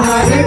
Hare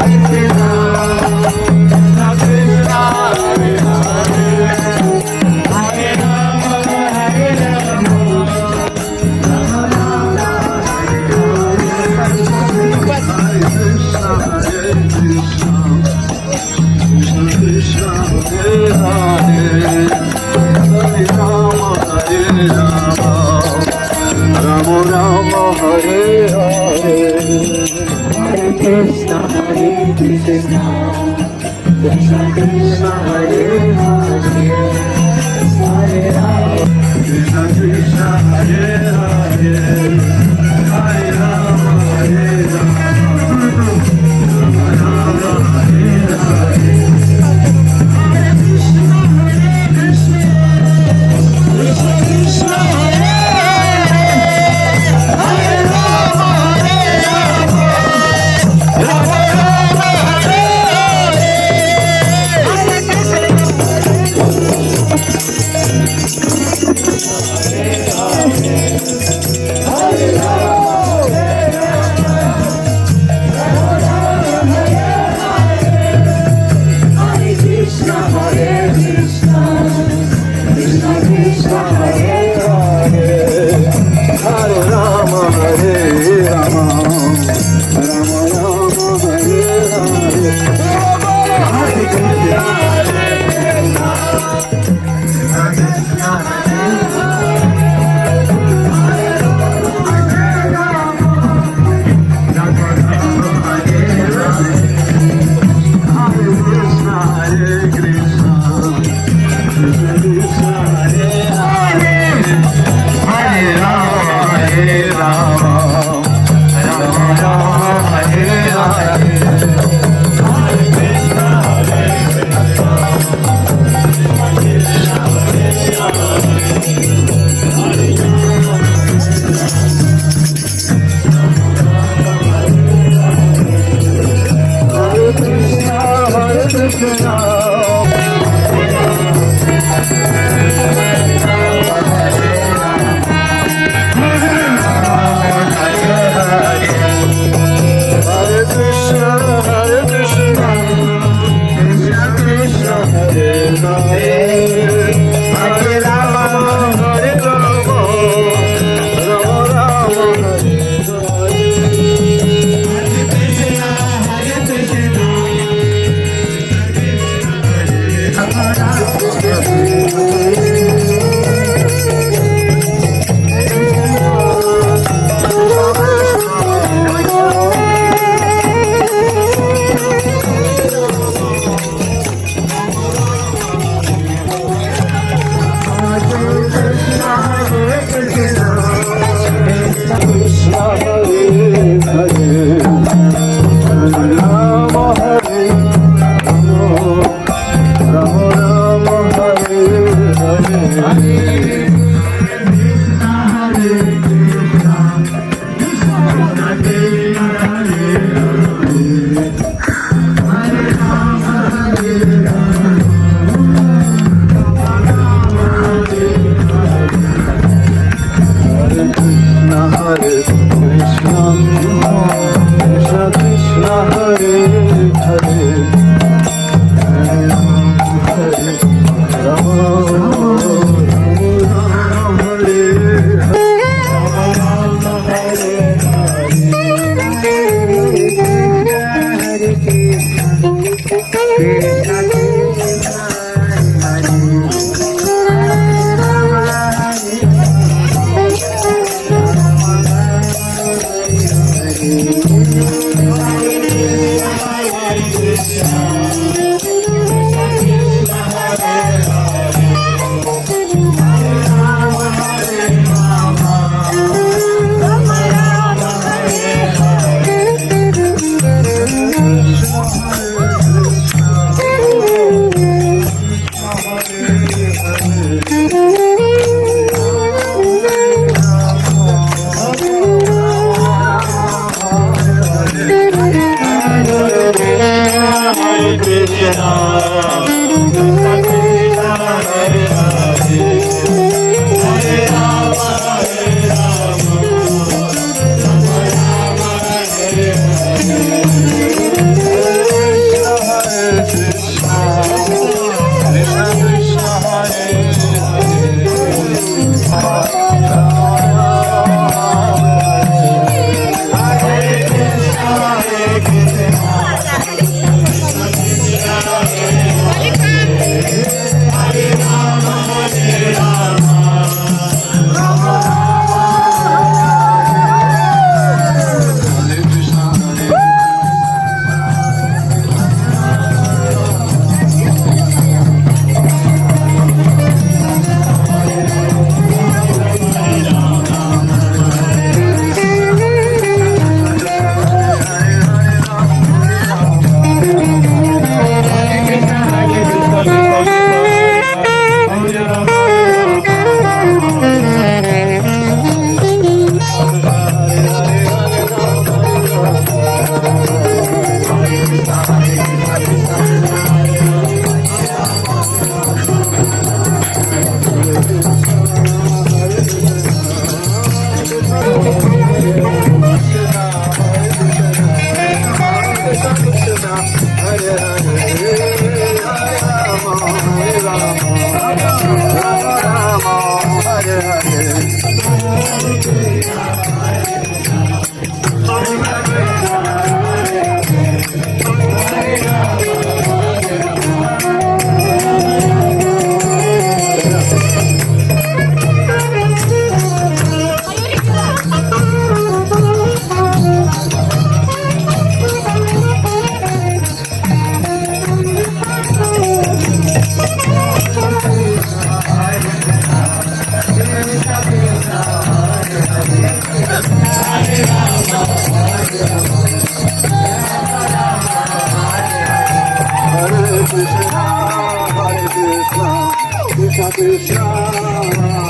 Krishna Krishna,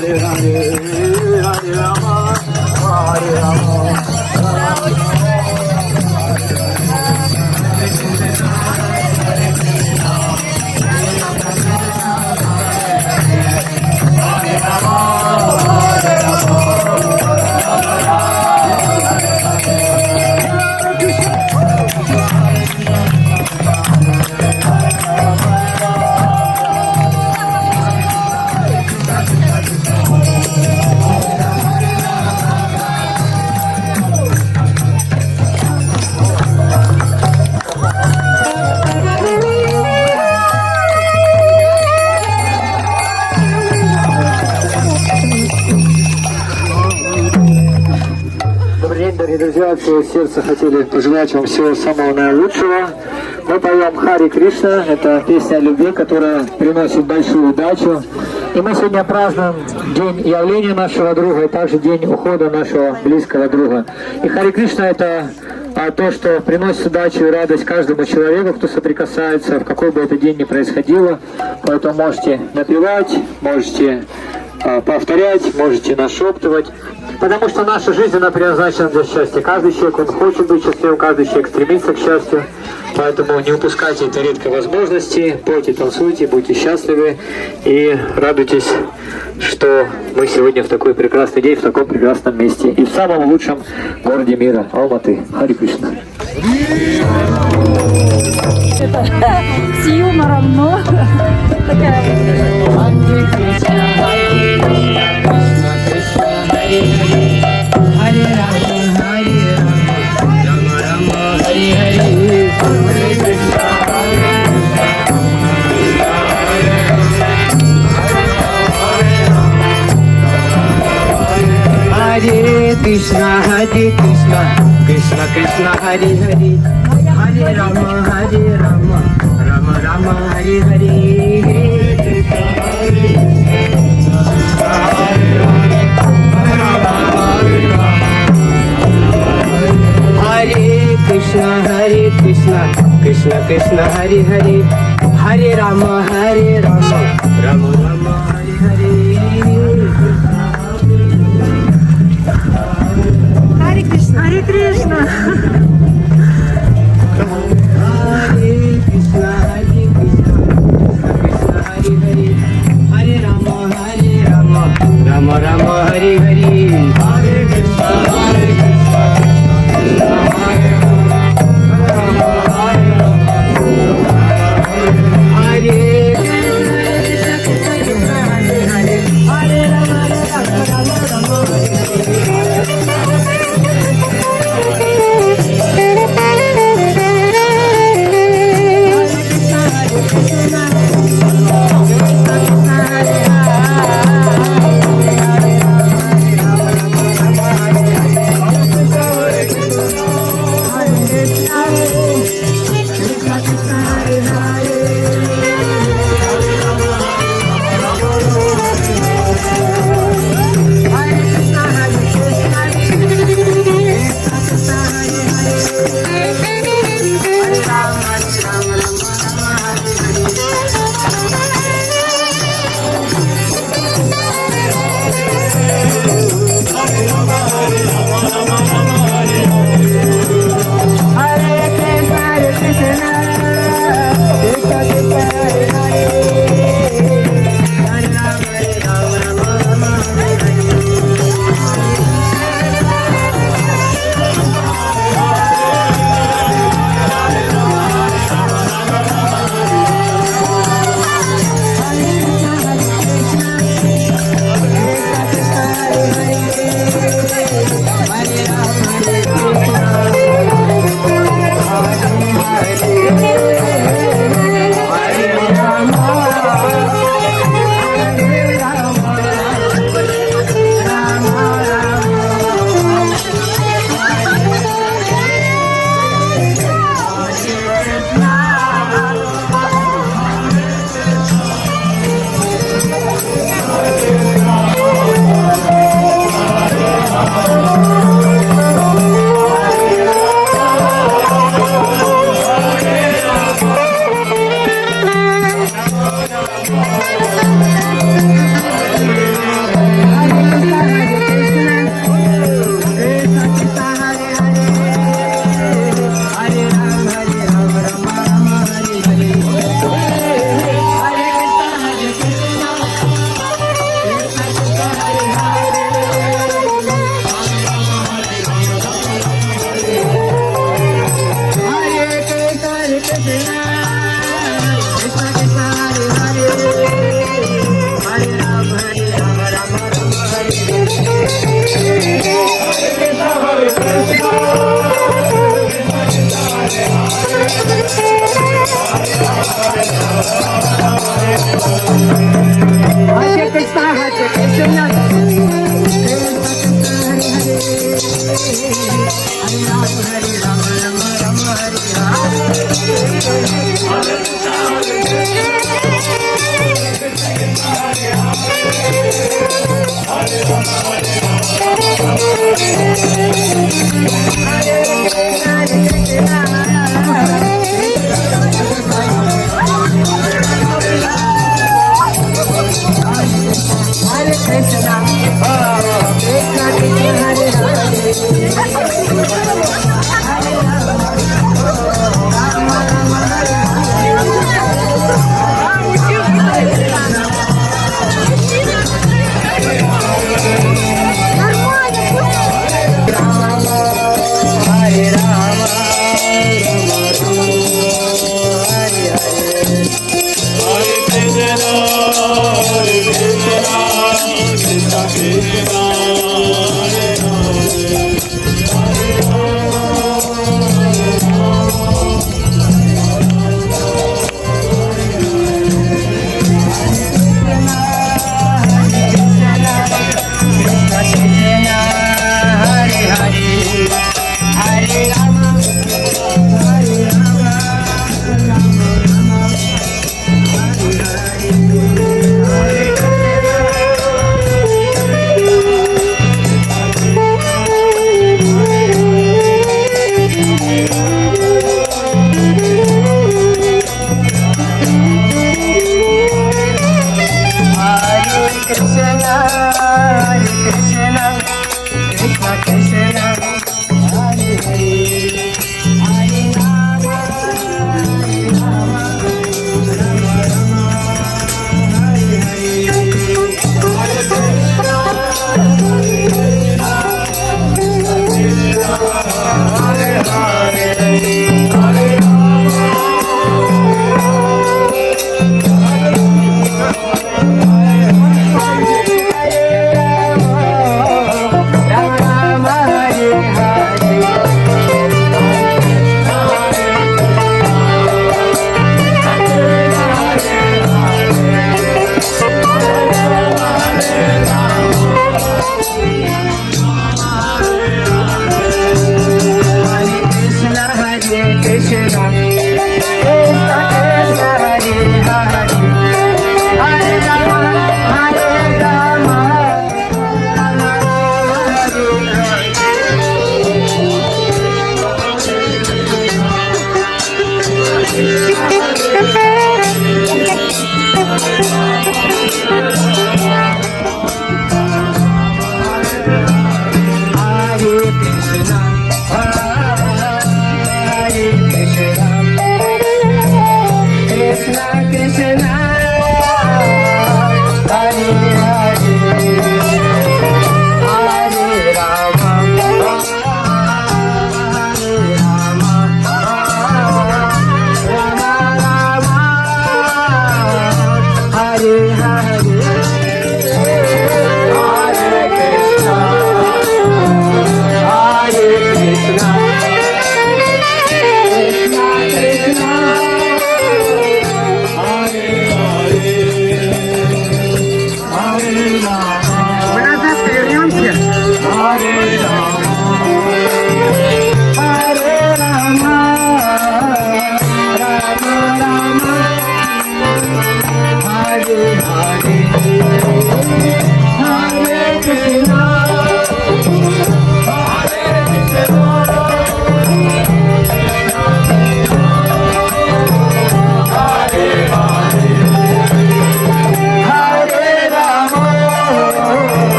Hare Hare, Hare Rama, Hare Rama, Rama Дорогие друзья, от всего сердца хотели пожелать вам всего самого наилучшего. Мы поем Хари Кришна, это песня о любви, которая приносит большую удачу. И мы сегодня празднуем день явления нашего друга и также день ухода нашего близкого друга. И Хари Кришна это то, что приносит удачу и радость каждому человеку, кто соприкасается, в какой бы это день ни происходило. Поэтому можете напевать, можете повторять, можете нашептывать. Потому что наша жизнь, она предназначена для счастья. Каждый человек, он хочет быть счастливым, каждый человек стремится к счастью. Поэтому не упускайте этой редкой возможности. Пойте, танцуйте, будьте счастливы и радуйтесь, что мы сегодня в такой прекрасный день, в таком прекрасном месте. И в самом лучшем городе мира, Алматы. Хари Кришна. С юмором, но такая Hare Rama, Hare Rama, Rama Rama, Hare Hare, Hare Krishna, Hare Krishna, Hare Krishna, Krishna Krishna, Hare Hare, Hare Rama, Hare Rama, Rama Rama, Hare Hare. Hare Krishna, Krishna Krishna, Hare Hare, Hare Rama, Hare Rama, Rama Rama, Hare Hare. Hare Krishna, Hare Krishna. Hare Krishna, Hare Krishna, Krishna Krishna, Hare Hare, Hare Rama, Hare Rama, Rama Rama, Hare Hare. Hare Krishna, Hare Krishna, Krishna Hare Hare Krishna, Hare Krishna, Hare Rama, Rama Rama, Hare Hare. Hare Krishna, oh Krishna Krishna, Hare Hare, Hare Rama, Rama Rama, Hare Hare Rama, Rama Rama, Hare Hare. Hare Krishna, Hare Krishna.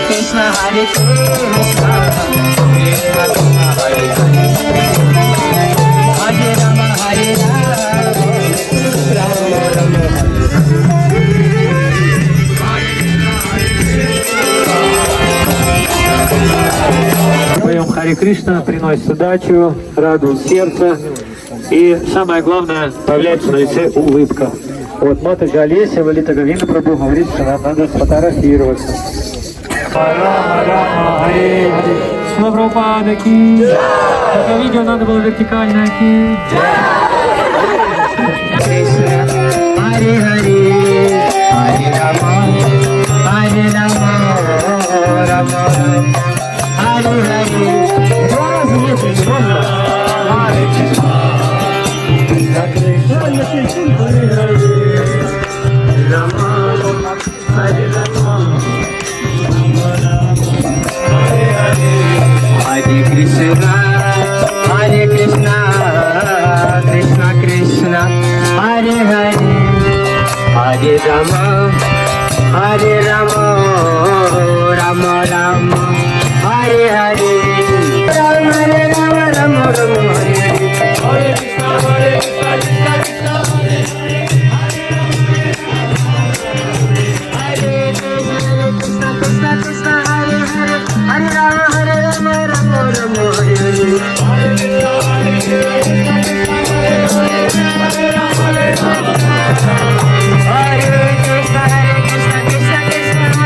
Krishna, Hare Krishna, Krishna Krishna, Hare Hare, Hare Rama, Hare Rama, Rama Rama, Поем Хари Кришна, приносит удачу, радует сердце. И самое главное, появляется на лице улыбка. Вот Матаджи Олеся, Лалита Говинда Прабху говорит, что нам надо сфотографироваться. Рама, Рама, Харе, Харе. Шила Прабхупада ки. Это видео надо было вертикально ки. Krishna, Hare Hare, Hare Rama, Hare Rama, Rama Rama, Hare Hare. Два раза есть, можно? Hare Krishna, Krishna Krishna, Hare Hare, Rama Rama, Hare Rama, Rama Rama, Hare Hare. Hare Krishna, Hare Krishna, Krishna Krishna, Hare Hare, Hare Rama, Hare Rama, Rama Rama, Hare Hare, Rama Hare Rama, Rama Rama, Hare Hare, Hare Krishna, Hare Krishna, Krishna Krishna, Hare Hare, Hare Krishna, Krishna Krishna, Hare Hare, Hare Rama, Hare Rama, Rama Rama, Hare Hare, Hare Krishna, Hare Krishna, Krishna Krishna, Hare Hare, Hare Rama, Hare Rama, Hare Krishna, Hare Krishna, Krishna Krishna, Hare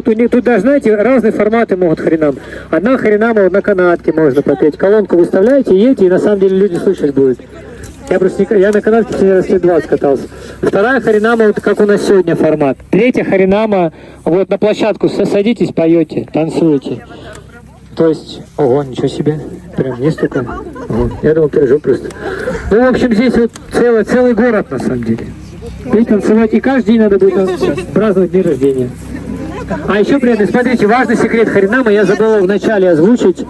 тут, тут даже, знаете, разные форматы могут харинам. Одна харинама вот на канатке можно попеть. Колонку выставляете, едете, и на самом деле люди слышать будут. Я просто я на канатке последний раз лет 20 катался. Вторая харинама, вот как у нас сегодня формат. Третья харинама, вот на площадку садитесь, поете, танцуете. То есть, ого, ничего себе, прям не столько. Ого, я думал, пережил просто. Ну, в общем, здесь вот целый город, на самом деле. Петь, танцевать, и каждый день надо будет праздновать день рождения. А еще, приятно, смотрите, важный секрет харинама, я забыл вначале озвучить.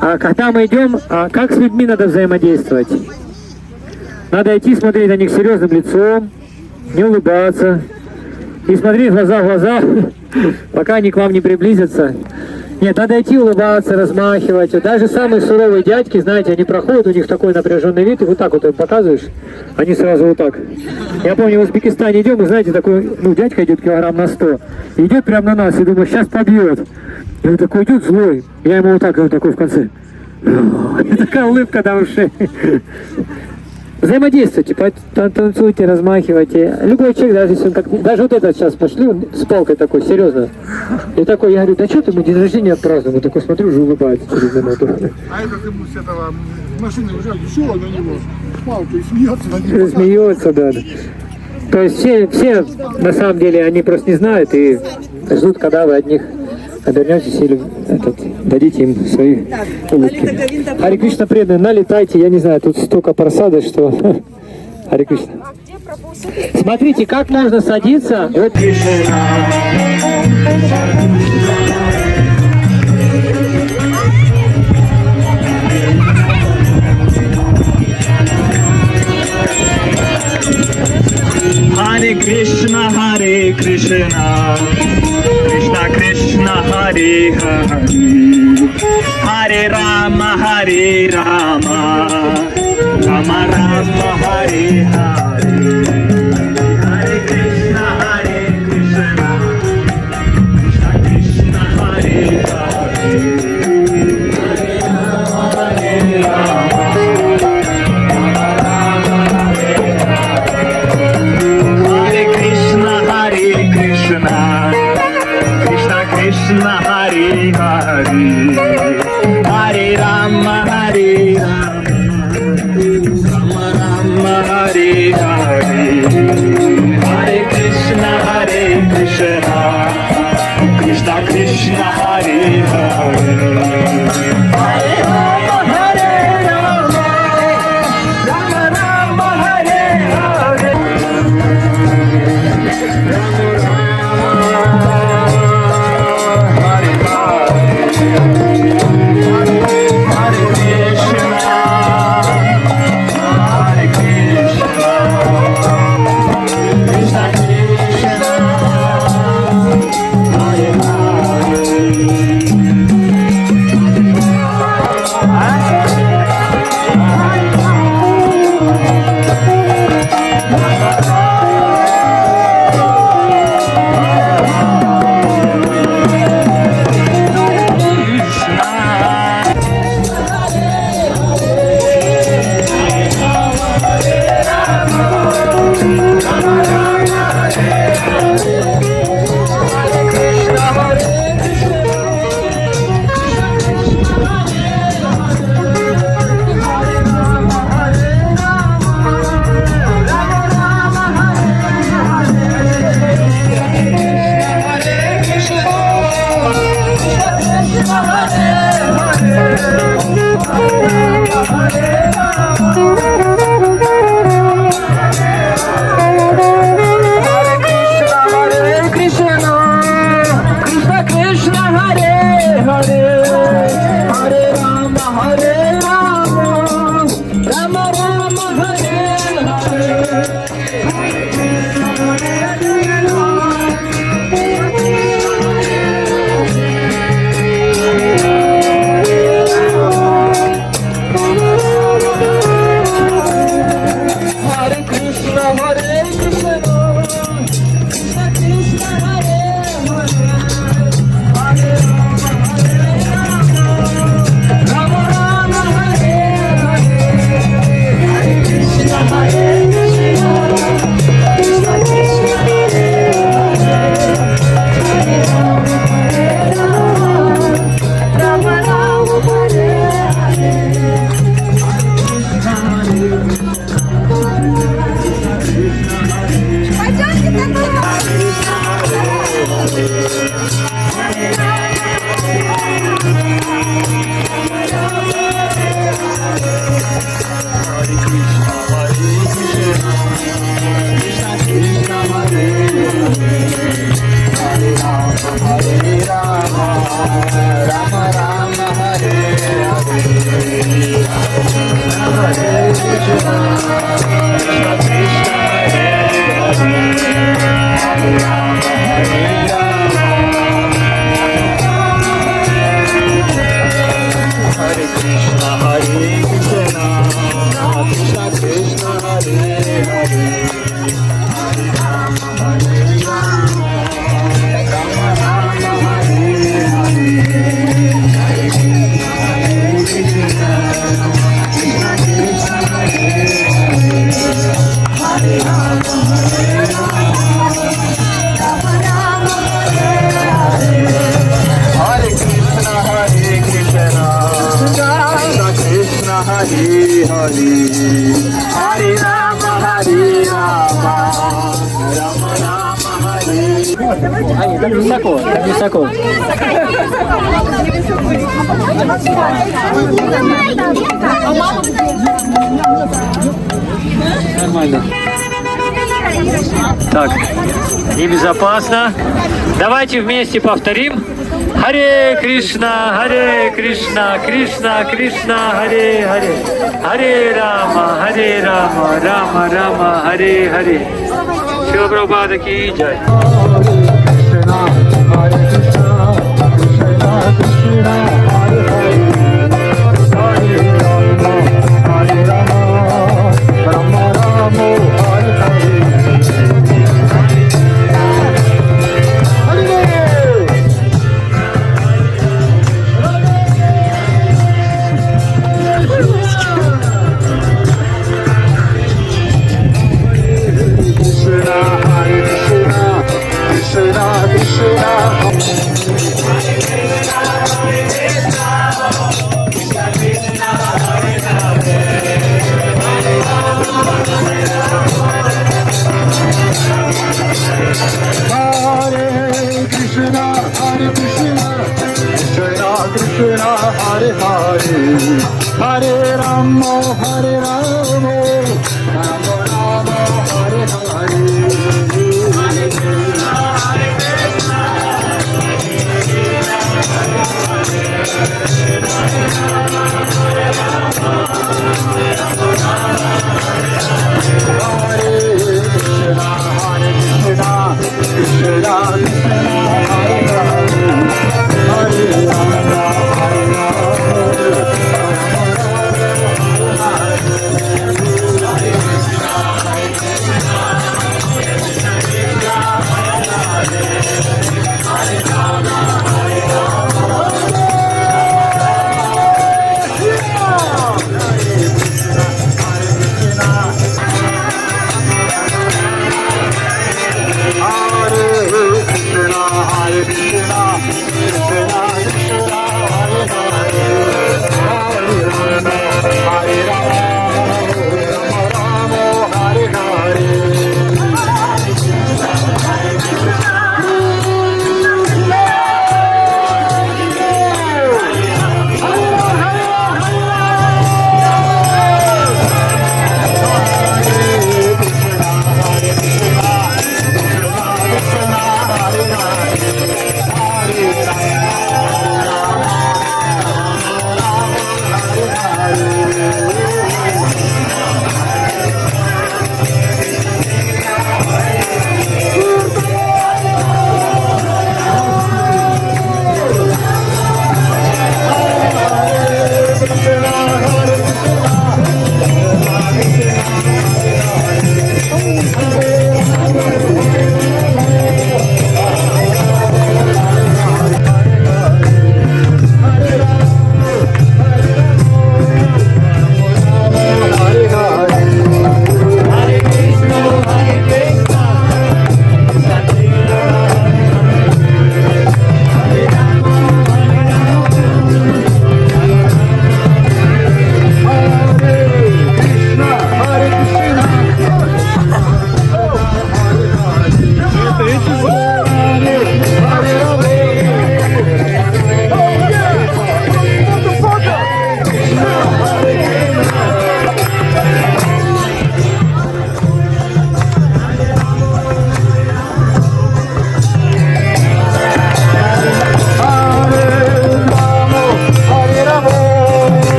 Когда мы идем, как с людьми надо взаимодействовать? Надо идти смотреть на них серьезным лицом, не улыбаться. И смотреть глаза в глаза, пока они к вам не приблизятся. Нет, надо идти улыбаться, размахивать. Вот даже самые суровые дядьки, знаете, они проходят, у них такой напряженный вид, и вот так вот им показываешь, они сразу вот так. Я помню, в Узбекистане идем, и знаете, такой, ну, дядька идет килограмм на 100, и идет прямо на нас, и думаю, сейчас побьет. И он такой идет злой, я ему вот так говорю, такой в конце. И такая улыбка до ушей. Взаимодействуйте, танцуйте, размахивайте. Любой человек, даже если он как... Даже вот этот сейчас пошли, он с палкой такой, серьезно. И такой, я говорю, да что ты, мы день рождения празднуем? Он такой, смотрю, уже улыбается через минуту. А этот ему с этого машины уже еще на него с палкой смеется над ним. Смеется, да. То есть все на самом деле, они просто не знают и ждут, когда вы от них обернетесь или дадите им свои улыбки. Харе Кришна преданные, налетайте, я не знаю, тут столько просады, что... Харе Кришна. Смотрите, как можно садиться. Вот. Hare Krishna, Krishna Krishna, Hare Hare, Hare Rama, Rama Rama, Hare Hare. Hare Krishna, Krishna Krishna, Hare Hare. Krishna Hare Hare, Hare Rama, Rama Rama, Hare Hare, Hare Krishna, Krishna Krishna, Hare Hare. Hare Rama, Rama Rama, Hare Hare. Так высоко, так высоко. Нормально. Так, небезопасно. Давайте вместе повторим. Харе Кришна, Кришна, Кришна, Харе Харе. Харе Рама, Рама Рама, Харе Харе. Шрила Прабхупада ки джай. Hare Rama, Hare Rama, Rama Rama, Hare Hare.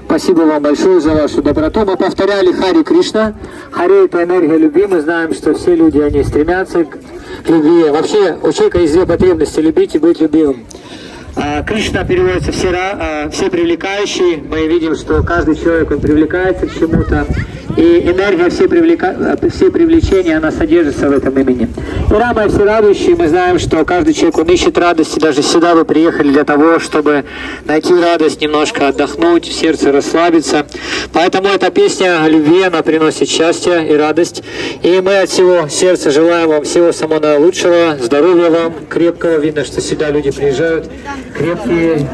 Спасибо вам большое за вашу доброту. Мы повторяли Хари Кришна. Хари — это энергия любви. Мы знаем, что все люди, они стремятся к любви. Вообще, у человека есть две потребности — любить и быть любимым. Кришна переводится все привлекающий. Мы видим, что каждый человек, он привлекается к чему-то. И энергия все привлечения, она содержится в этом имени. И Рама — все радующие. Мы знаем, что каждый человек, он ищет радости. Даже сюда вы приехали для того, чтобы найти радость, немножко отдохнуть, в сердце расслабиться. Поэтому эта песня о любви, она приносит счастье и радость. И мы от всего сердца желаем вам всего самого наилучшего, здоровья вам крепкого. Видно, что сюда люди приезжают крепкие,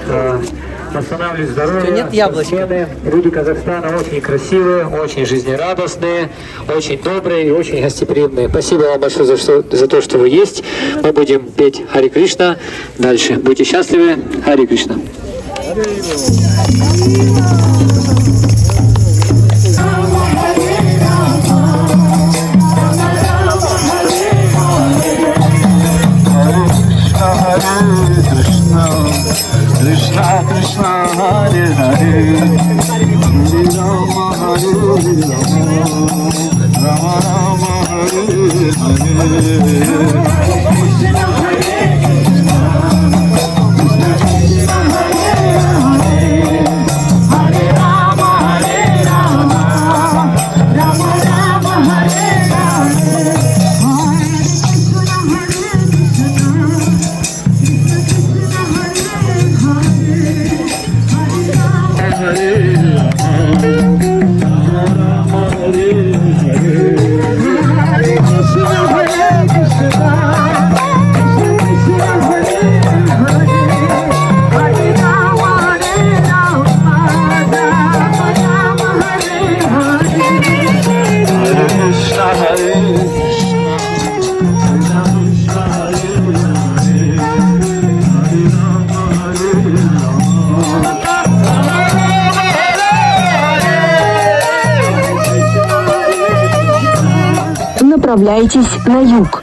восстанавливать здоровье. Нет яблочка. Люди Казахстана очень красивые, очень жизнерадостные, очень добрые и очень гостеприимные. Спасибо вам большое за то, что вы есть. Мы будем петь Хари Кришна дальше. Будьте счастливы. Хари Кришна. Krishna Krishna Hare Hare Hare Rama Hare Rama Rama Rama Hare Направляйтесь на юг.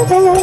Thank you.